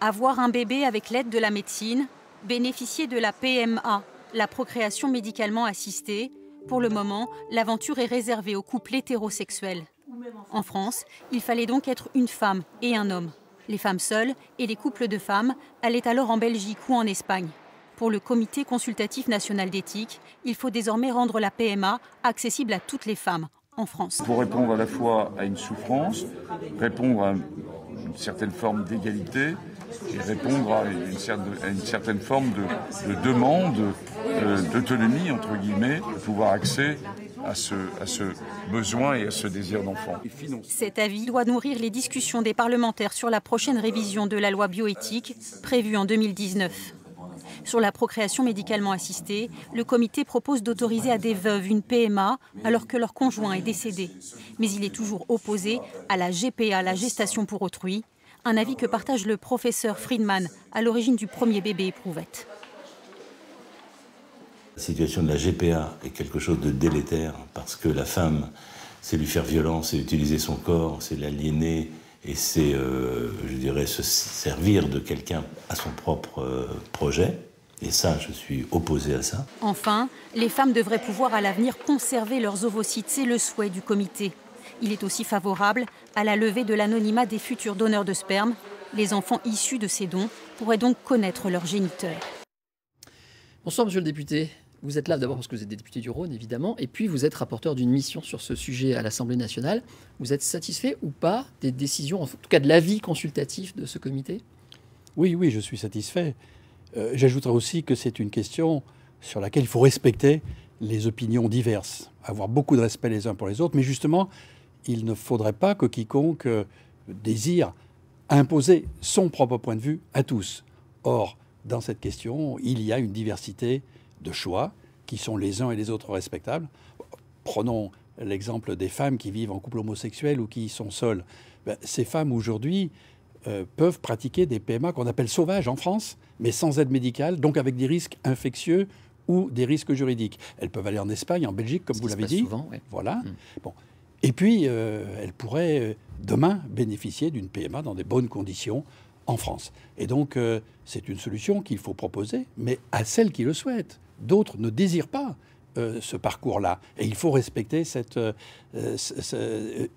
Avoir un bébé avec l'aide de la médecine, bénéficier de la PMA, la procréation médicalement assistée. Pour le moment, l'aventure est réservée aux couples hétérosexuels. En France, il fallait donc être une femme et un homme. Les femmes seules et les couples de femmes allaient alors en Belgique ou en Espagne. Pour le Comité consultatif national d'éthique, il faut désormais rendre la PMA accessible à toutes les femmes en France. Pour répondre à la fois à une souffrance, répondre à une certaine forme d'égalité et répondre à une certaine forme de demande d'autonomie, entre guillemets, de pouvoir accès à ce besoin et à ce désir d'enfant. Cet avis doit nourrir les discussions des parlementaires sur la prochaine révision de la loi bioéthique prévue en 2019. Sur la procréation médicalement assistée, le comité propose d'autoriser à des veuves une PMA alors que leur conjoint est décédé. Mais il est toujours opposé à la GPA, la gestation pour autrui, un avis que partage le professeur Friedman, à l'origine du premier bébé éprouvette. La situation de la GPA est quelque chose de délétère parce que la femme, c'est lui faire violence, c'est utiliser son corps, c'est l'aliéner et c'est, je dirais, se servir de quelqu'un à son propre projet. Et ça, je suis opposé à ça. Enfin, les femmes devraient pouvoir à l'avenir conserver leurs ovocytes. C'est le souhait du comité. Il est aussi favorable à la levée de l'anonymat des futurs donneurs de sperme. Les enfants issus de ces dons pourraient donc connaître leurs géniteurs. Bonsoir, monsieur le député. Vous êtes là d'abord parce que vous êtes député du Rhône, évidemment, et puis vous êtes rapporteur d'une mission sur ce sujet à l'Assemblée nationale. Vous êtes satisfait ou pas des décisions, en tout cas de l'avis consultatif de ce comité ? Oui, je suis satisfait. J'ajouterais aussi que c'est une question sur laquelle il faut respecter les opinions diverses, avoir beaucoup de respect les uns pour les autres, mais justement, il ne faudrait pas que quiconque désire imposer son propre point de vue à tous. Or, dans cette question, il y a une diversité de choix qui sont les uns et les autres respectables. Prenons l'exemple des femmes qui vivent en couple homosexuel ou qui sont seules. Ces femmes, aujourd'hui, peuvent pratiquer des PMA qu'on appelle sauvages en France, mais sans aide médicale, donc avec des risques infectieux ou des risques juridiques. Elles peuvent aller en Espagne, en Belgique, comme vous l'avez dit. Souvent, oui. Voilà. Bon. Et puis, elles pourraient demain bénéficier d'une PMA dans des bonnes conditions en France. Et donc, c'est une solution qu'il faut proposer, mais à celles qui le souhaitent. D'autres ne désirent pas ce parcours-là. Et il faut respecter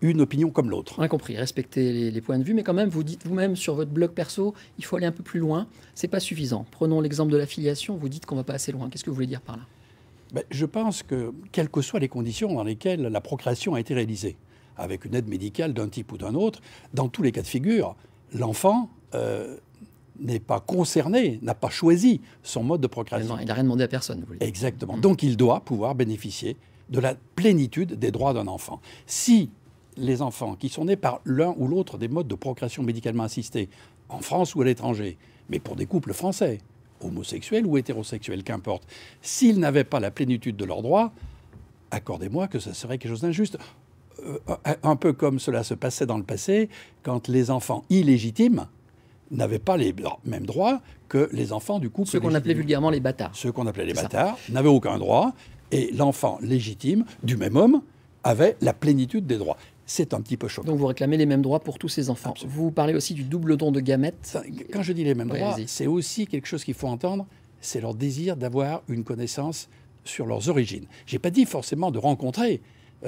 une opinion comme l'autre. On a compris, respecter les points de vue, mais quand même, vous dites vous-même sur votre blog perso, il faut aller un peu plus loin. C'est pas suffisant. Prenons l'exemple de la filiation, vous dites qu'on va pas assez loin. Qu'est-ce que vous voulez dire par là ? Je pense que, quelles que soient les conditions dans lesquelles la procréation a été réalisée, avec une aide médicale d'un type ou d'un autre, dans tous les cas de figure, l'enfant n'est pas concerné, n'a pas choisi son mode de procréation. Il n'a rien demandé à personne, vous voulez dire. Exactement. Donc il doit pouvoir bénéficier de la plénitude des droits d'un enfant. Si les enfants qui sont nés par l'un ou l'autre des modes de procréation médicalement assistée, en France ou à l'étranger, mais pour des couples français, homosexuels ou hétérosexuels, qu'importe, s'ils n'avaient pas la plénitude de leurs droits, accordez-moi que ce serait quelque chose d'injuste. Un peu comme cela se passait dans le passé, quand les enfants illégitimes n'avaient pas les mêmes droits que les enfants du couple. Ceux qu'on appelait vulgairement les bâtards. Ceux qu'on appelait les bâtards n'avaient aucun droit, et l'enfant légitime du même homme avait la plénitude des droits. C'est un petit peu choquant. Donc vous réclamez les mêmes droits pour tous ces enfants. Absolument. Vous parlez aussi du double don de gamètes. Quand je dis les mêmes droits, allez-y. c'est aussi quelque chose qu'il faut entendre, c'est leur désir d'avoir une connaissance sur leurs origines. Je n'ai pas dit forcément de rencontrer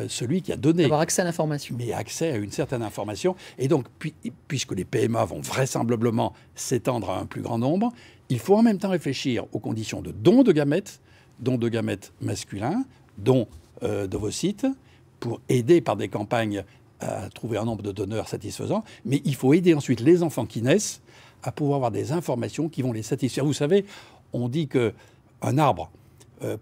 celui qui a donné. Avoir accès à l'information. Mais accès à une certaine information. Et donc, puisque les PMA vont vraisemblablement s'étendre à un plus grand nombre, il faut en même temps réfléchir aux conditions de don de gamètes masculins, don d'ovocytes, pour aider par des campagnes à trouver un nombre de donneurs satisfaisant. Mais il faut aider ensuite les enfants qui naissent à pouvoir avoir des informations qui vont les satisfaire. Vous savez, on dit qu'un arbre,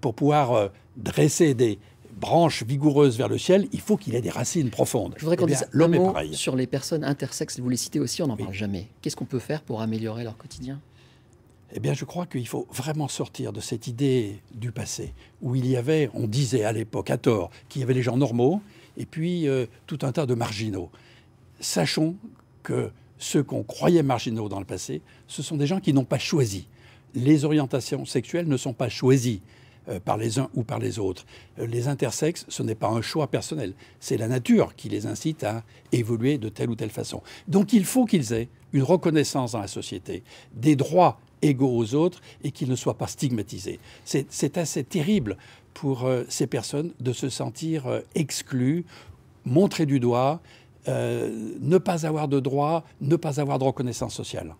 pour pouvoir dresser des branches vigoureuses vers le ciel, il faut qu'il ait des racines profondes. Je voudrais qu'on dise l'homme un est mot pareil. sur les personnes intersexes. Vous les citez aussi, on n'en parle jamais. Qu'est-ce qu'on peut faire pour améliorer leur quotidien ? Eh bien, je crois qu'il faut vraiment sortir de cette idée du passé, où il y avait, on disait à l'époque, à tort, qu'il y avait les gens normaux, et puis tout un tas de marginaux. Sachons que ceux qu'on croyait marginaux dans le passé, ce sont des gens qui n'ont pas choisi. Les orientations sexuelles ne sont pas choisies. par les uns ou par les autres. Les intersexes, ce n'est pas un choix personnel, c'est la nature qui les incite à évoluer de telle ou telle façon. Donc il faut qu'ils aient une reconnaissance dans la société, des droits égaux aux autres et qu'ils ne soient pas stigmatisés. C'est assez terrible pour ces personnes de se sentir exclues, montrées du doigt, ne pas avoir de droits, ne pas avoir de reconnaissance sociale.